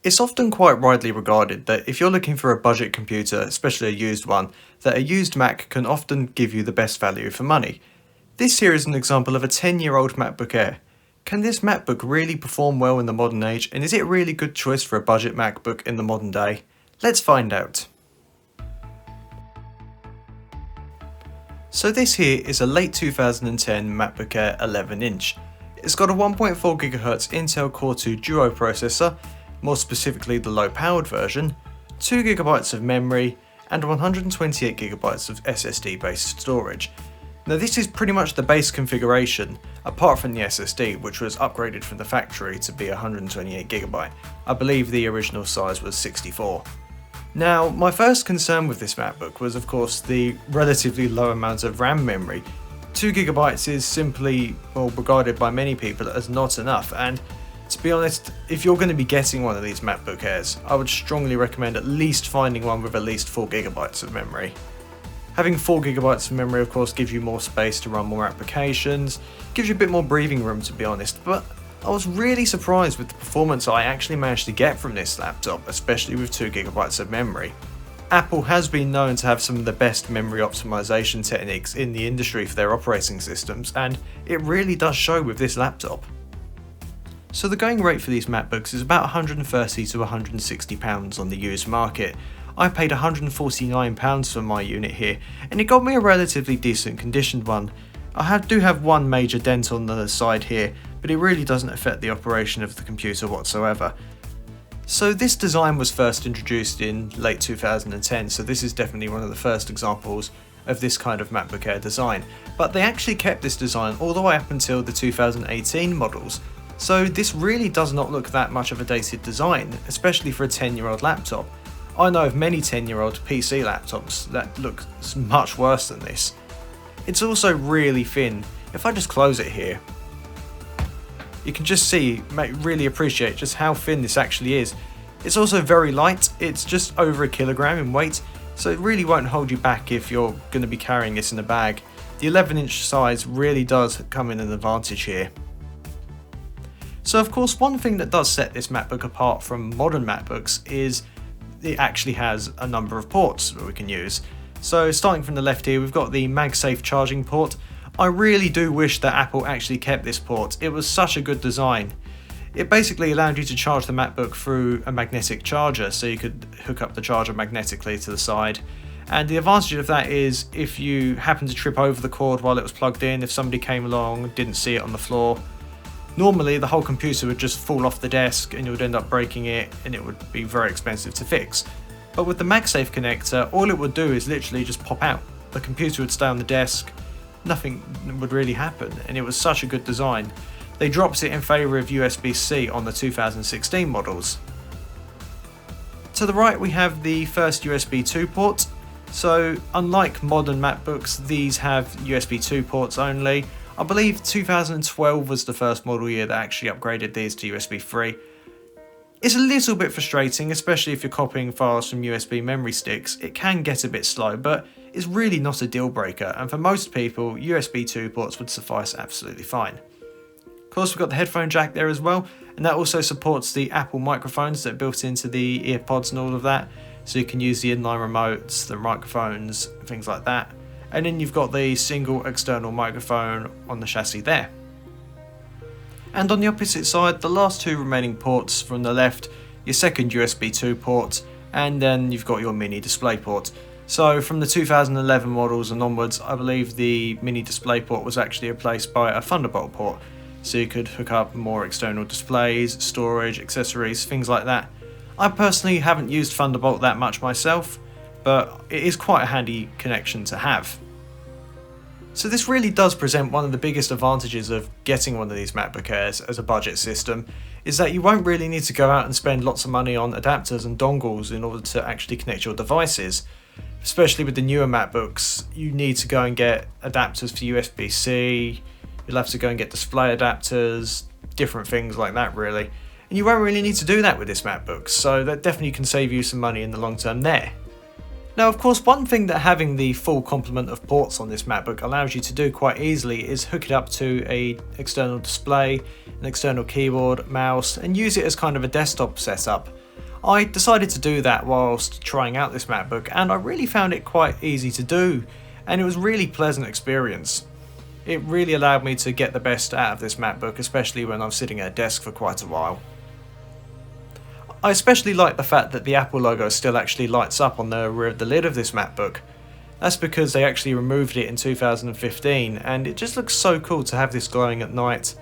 It's often quite widely regarded that if you're looking for a budget computer, especially a used one, that a used Mac can often give you the best value for money. This here is an example of a 10-year-old MacBook Air. Can this MacBook really perform well in the modern age, and is it a really good choice for a budget MacBook in the modern day? Let's find out. So this here is a late 2010 MacBook Air 11-inch. It's got a 1.4 GHz Intel Core 2 Duo processor, more specifically the low-powered version, 2 GB of memory, and 128 GB of SSD-based storage. Now this is pretty much the base configuration, apart from the SSD, which was upgraded from the factory to be 128 GB. I believe the original size was 64. Now, my first concern with this MacBook was of course the relatively low amount of RAM memory. 2 GB is simply, well, regarded by many people as not enough, and to be honest, if you're going to be getting one of these MacBook Airs, I would strongly recommend at least finding one with at least 4 GB of memory. Having 4 GB of memory of course gives you more space to run more applications, gives you a bit more breathing room to be honest, but I was really surprised with the performance I actually managed to get from this laptop, especially with 2 GB of memory. Apple has been known to have some of the best memory optimization techniques in the industry for their operating systems, and it really does show with this laptop. So the going rate for these MacBooks is about £130 to £160 on the used market. I paid £149 for my unit here, and it got me a relatively decent conditioned one. I do have one major dent on the side here, but it really doesn't affect the operation of the computer whatsoever. So this design was first introduced in late 2010, so this is definitely one of the first examples of this kind of MacBook Air design. But they actually kept this design all the way up until the 2018 models, so this really does not look that much of a dated design, especially for a 10-year-old laptop. I know of many 10-year-old PC laptops that look much worse than this. It's also really thin. If I just close it here, you can just see, really appreciate just how thin this actually is. It's also very light, it's just over a kilogram in weight, so it really won't hold you back if you're going to be carrying this in a bag. The 11-inch size really does come in an advantage here. So of course one thing that does set this MacBook apart from modern MacBooks is it actually has a number of ports that we can use. So starting from the left here, we've got the MagSafe charging port. I really do wish that Apple actually kept this port. It was such a good design. It basically allowed you to charge the MacBook through a magnetic charger, so you could hook up the charger magnetically to the side. And the advantage of that is if you happen to trip over the cord while it was plugged in, if somebody came along, didn't see it on the floor, normally the whole computer would just fall off the desk and you would end up breaking it and it would be very expensive to fix. But with the MagSafe connector, all it would do is literally just pop out. The computer would stay on the desk, nothing would really happen, and it was such a good design. They dropped it in favour of USB-C on the 2016 models. To the right we have the first USB 2 port. So unlike modern MacBooks, these have USB 2 ports only. I believe 2012 was the first model year that actually upgraded these to USB 3. It's a little bit frustrating, especially if you're copying files from USB memory sticks. It can get a bit slow, but it's really not a deal breaker, and for most people, USB 2 ports would suffice absolutely fine. Of course, we've got the headphone jack there as well, and that also supports the Apple microphones that are built into the earpods and all of that, so you can use the inline remotes, the microphones, things like that. And then you've got the single external microphone on the chassis there. And on the opposite side, the last two remaining ports from the left, your second USB 2 port, and then you've got your mini display port. So from the 2011 models and onwards, I believe the mini display port was actually replaced by a Thunderbolt port, so you could hook up more external displays, storage, accessories, things like that. I personally haven't used Thunderbolt that much myself, but it is quite a handy connection to have. So this really does present one of the biggest advantages of getting one of these MacBook Airs as a budget system, is that you won't really need to go out and spend lots of money on adapters and dongles in order to actually connect your devices. Especially with the newer MacBooks, you need to go and get adapters for USB-C, you'll have to go and get display adapters, different things like that really. And you won't really need to do that with this MacBook, so that definitely can save you some money in the long term there. Now, of course, one thing that having the full complement of ports on this MacBook allows you to do quite easily is hook it up to an external display, an external keyboard, mouse, and use it as kind of a desktop setup. I decided to do that whilst trying out this MacBook, and I really found it quite easy to do, and it was a really pleasant experience. It really allowed me to get the best out of this MacBook, especially when I'm sitting at a desk for quite a while. I especially like the fact that the Apple logo still actually lights up on the rear of the lid of this MacBook. That's because they actually removed it in 2015, and it just looks so cool to have this glowing at night.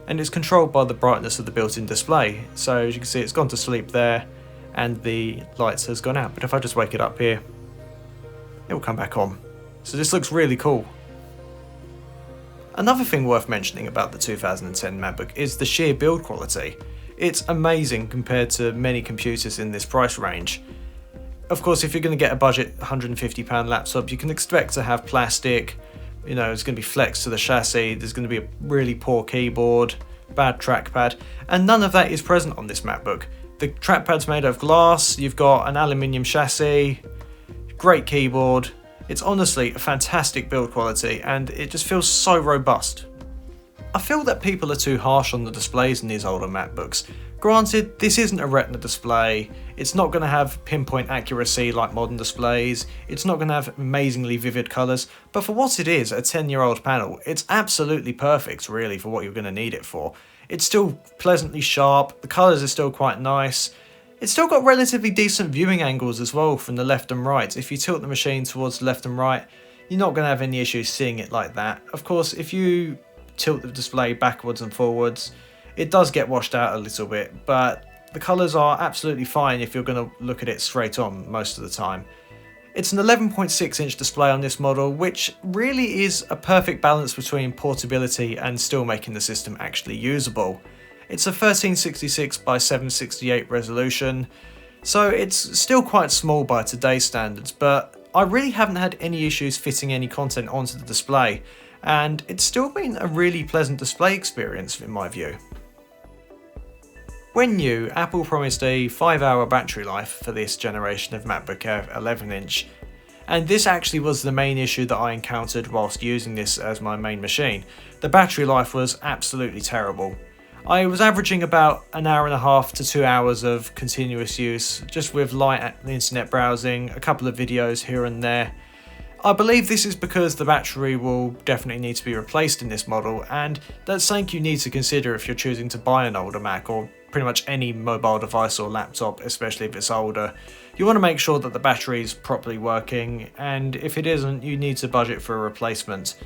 And it's controlled by the brightness of the built-in display, so as you can see it's gone to sleep there and the lights has gone out, but if I just wake it up here, it will come back on. So this looks really cool. Another thing worth mentioning about the 2010 MacBook is the sheer build quality. It's amazing compared to many computers in this price range. Of course, if you're going to get a budget £150 laptop, you can expect to have plastic, it's going to be flexed to the chassis, there's going to be a really poor keyboard, bad trackpad, and none of that is present on this MacBook. The trackpad's made of glass, you've got an aluminium chassis, great keyboard. It's honestly a fantastic build quality, and it just feels so robust. I feel that people are too harsh on the displays in these older MacBooks. Granted, this isn't a Retina display, it's not going to have pinpoint accuracy like modern displays, it's not going to have amazingly vivid colours, but for what it is, a 10-year-old panel, it's absolutely perfect really for what you're going to need it for. It's still pleasantly sharp, the colours are still quite nice, it's still got relatively decent viewing angles as well from the left and right. If you tilt the machine towards the left and right, you're not going to have any issues seeing it like that. Of course, if you tilt the display backwards and forwards, it does get washed out a little bit, but the colours are absolutely fine if you're going to look at it straight on most of the time. It's an 11.6 inch display on this model, which really is a perfect balance between portability and still making the system actually usable. It's a 1366 by 768 resolution, so it's still quite small by today's standards, but I really haven't had any issues fitting any content onto the display, and it's still been a really pleasant display experience in my view. When new, Apple promised a 5-hour battery life for this generation of MacBook Air 11 inch, and this actually was the main issue that I encountered whilst using this as my main machine. The battery life was absolutely terrible. I was averaging about an hour and a half to 2 hours of continuous use, just with light internet browsing, a couple of videos here and there. I believe this is because the battery will definitely need to be replaced in this model, and that's something you need to consider if you're choosing to buy an older Mac or pretty much any mobile device or laptop, especially if it's older. You want to make sure that the battery is properly working, and if it isn't, you need to budget for a replacement.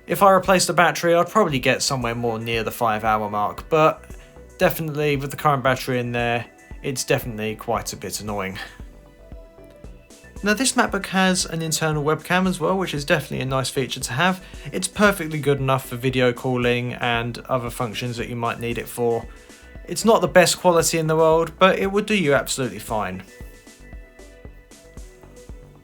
If I replace the battery, I'd probably get somewhere more near the 5-hour mark, but definitely with the current battery in there, it's definitely quite a bit annoying. Now this MacBook has an internal webcam as well, which is definitely a nice feature to have. It's perfectly good enough for video calling and other functions that you might need it for. It's not the best quality in the world, but it would do you absolutely fine.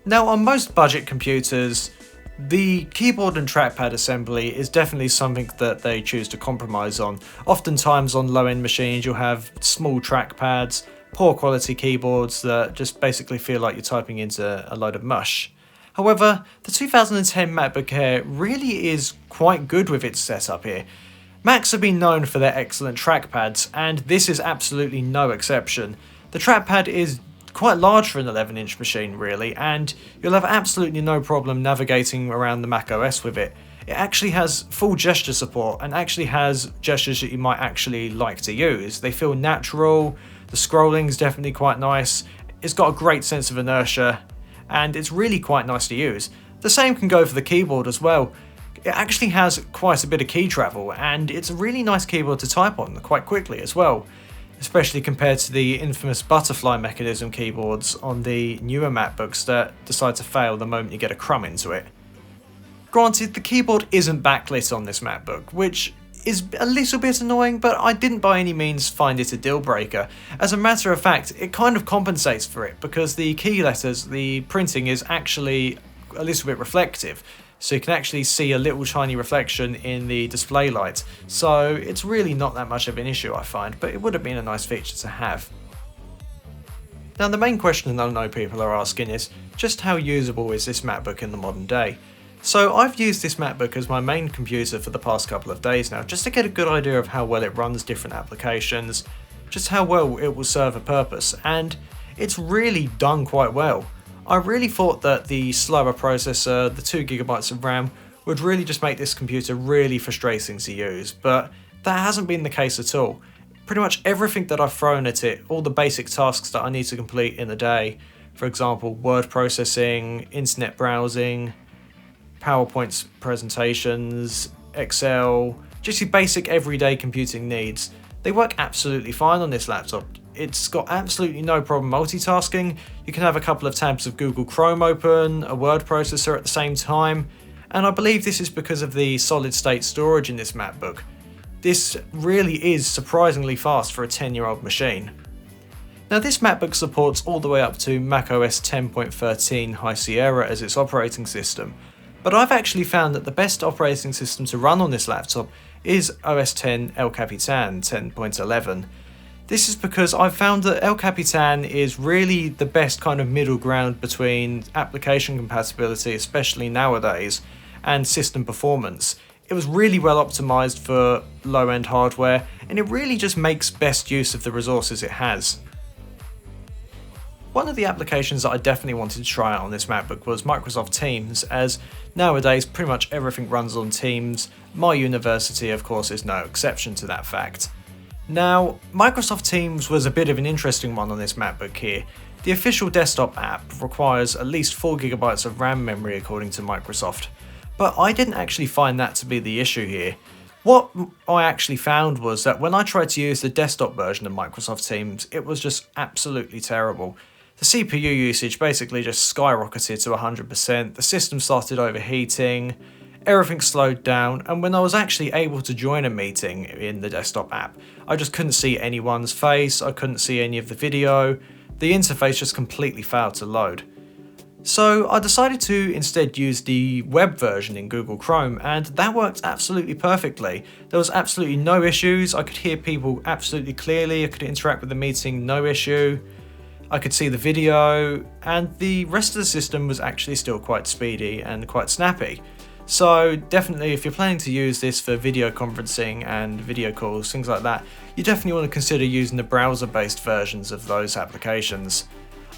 Now on most budget computers, the keyboard and trackpad assembly is definitely something that they choose to compromise on. Oftentimes on low-end machines you'll have small trackpads, poor quality keyboards that just basically feel like you're typing into a load of mush. However, the 2010 MacBook Air really is quite good with its setup here. Macs have been known for their excellent trackpads, and this is absolutely no exception. The trackpad is quite large for an 11-inch machine really, and you'll have absolutely no problem navigating around the Mac OS with it. It actually has full gesture support and actually has gestures that you might actually like to use. They feel natural, the scrolling is definitely quite nice, it's got a great sense of inertia, and it's really quite nice to use. The same can go for the keyboard as well. It actually has quite a bit of key travel, and it's a really nice keyboard to type on quite quickly as well, especially compared to the infamous butterfly mechanism keyboards on the newer MacBooks that decide to fail the moment you get a crumb into it. Granted, the keyboard isn't backlit on this MacBook, which is a little bit annoying, but I didn't by any means find it a deal breaker. As a matter of fact, it kind of compensates for it because the key letters, the printing is actually a little bit reflective. So you can actually see a little tiny reflection in the display light. So it's really not that much of an issue I find, but it would have been a nice feature to have. Now the main question I know people are asking is, just how usable is this MacBook in the modern day? So I've used this MacBook as my main computer for the past couple of days now, just to get a good idea of how well it runs different applications, just how well it will serve a purpose, and it's really done quite well. I really thought that the slower processor, the 2GB of RAM, would really just make this computer really frustrating to use, but that hasn't been the case at all. Pretty much everything that I've thrown at it, all the basic tasks that I need to complete in a day, for example, word processing, internet browsing, PowerPoint presentations, Excel, just your basic everyday computing needs, they work absolutely fine on this laptop. It's got absolutely no problem multitasking. You can have a couple of tabs of Google Chrome open, a word processor at the same time, and I believe this is because of the solid state storage in this MacBook. This really is surprisingly fast for a 10-year-old machine. Now this MacBook supports all the way up to macOS 10.13 High Sierra as its operating system, but I've actually found that the best operating system to run on this laptop is OS X El Capitan 10.11. This is because I've found that El Capitan is really the best kind of middle ground between application compatibility, especially nowadays, and system performance. It was really well optimized for low-end hardware, and it really just makes best use of the resources it has. One of the applications that I definitely wanted to try out on this MacBook was Microsoft Teams, as nowadays pretty much everything runs on Teams. My university, of course, is no exception to that fact. Now, Microsoft Teams was a bit of an interesting one on this MacBook here. The official desktop app requires at least 4GB of RAM memory according to Microsoft, but I didn't actually find that to be the issue here. What I actually found was that when I tried to use the desktop version of Microsoft Teams, it was just absolutely terrible. The CPU usage basically just skyrocketed to 100%, the system started overheating, everything slowed down, and when I was actually able to join a meeting in the desktop app, I just couldn't see anyone's face, I couldn't see any of the video, the interface just completely failed to load. So I decided to instead use the web version in Google Chrome, and that worked absolutely perfectly. There was absolutely no issues, I could hear people absolutely clearly, I could interact with the meeting, no issue. I could see the video, and the rest of the system was actually still quite speedy and quite snappy. So definitely if you're planning to use this for video conferencing and video calls, things like that, you definitely want to consider using the browser-based versions of those applications.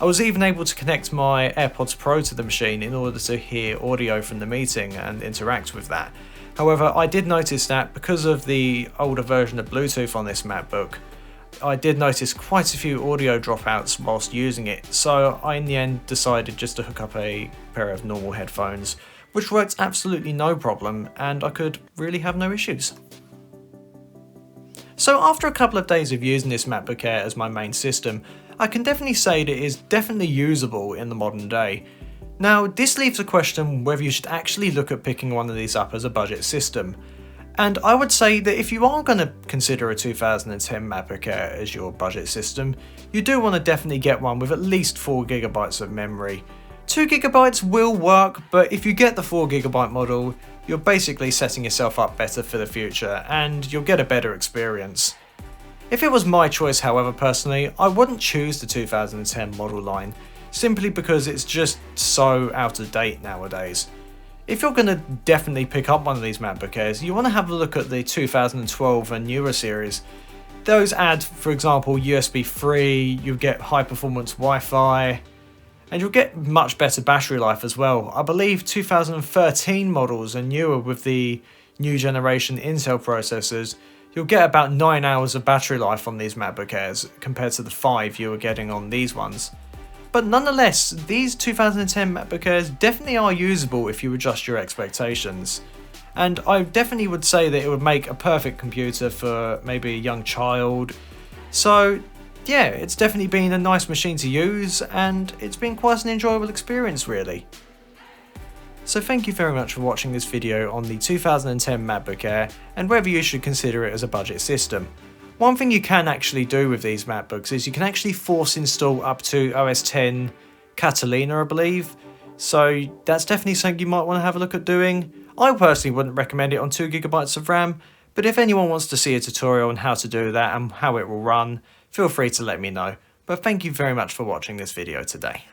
I was even able to connect my AirPods Pro to the machine in order to hear audio from the meeting and interact with that. However, I did notice that because of the older version of Bluetooth on this MacBook, I did notice quite a few audio dropouts whilst using it, so I in the end decided just to hook up a pair of normal headphones, which worked absolutely no problem, and I could really have no issues. So after a couple of days of using this MacBook Air as my main system, I can definitely say that it is definitely usable in the modern day. Now this leaves a question whether you should actually look at picking one of these up as a budget system. And I would say that if you are going to consider a 2010 MacBook Air as your budget system, you do want to definitely get one with at least 4GB of memory. 2GB will work, but if you get the 4GB model, you're basically setting yourself up better for the future, and you'll get a better experience. If it was my choice, however, personally, I wouldn't choose the 2010 model line, simply because it's just so out of date nowadays. If you're going to definitely pick up one of these MacBook Airs, you want to have a look at the 2012 and newer series. Those add, for example, USB 3, you'll get high performance Wi-Fi, and you'll get much better battery life as well. I believe 2013 models and newer with the new generation Intel processors, you'll get about 9 hours of battery life on these MacBook Airs compared to the 5 you were getting on these ones. But nonetheless, these 2010 MacBook Airs definitely are usable if you adjust your expectations. And I definitely would say that it would make a perfect computer for maybe a young child. So yeah, it's definitely been a nice machine to use, and it's been quite an enjoyable experience really. So thank you very much for watching this video on the 2010 MacBook Air and whether you should consider it as a budget system. One thing you can actually do with these MacBooks is you can actually force install up to OS X Catalina, I believe. So that's definitely something you might want to have a look at doing. I personally wouldn't recommend it on 2GB of RAM, but if anyone wants to see a tutorial on how to do that and how it will run, feel free to let me know. but thank you very much for watching this video today.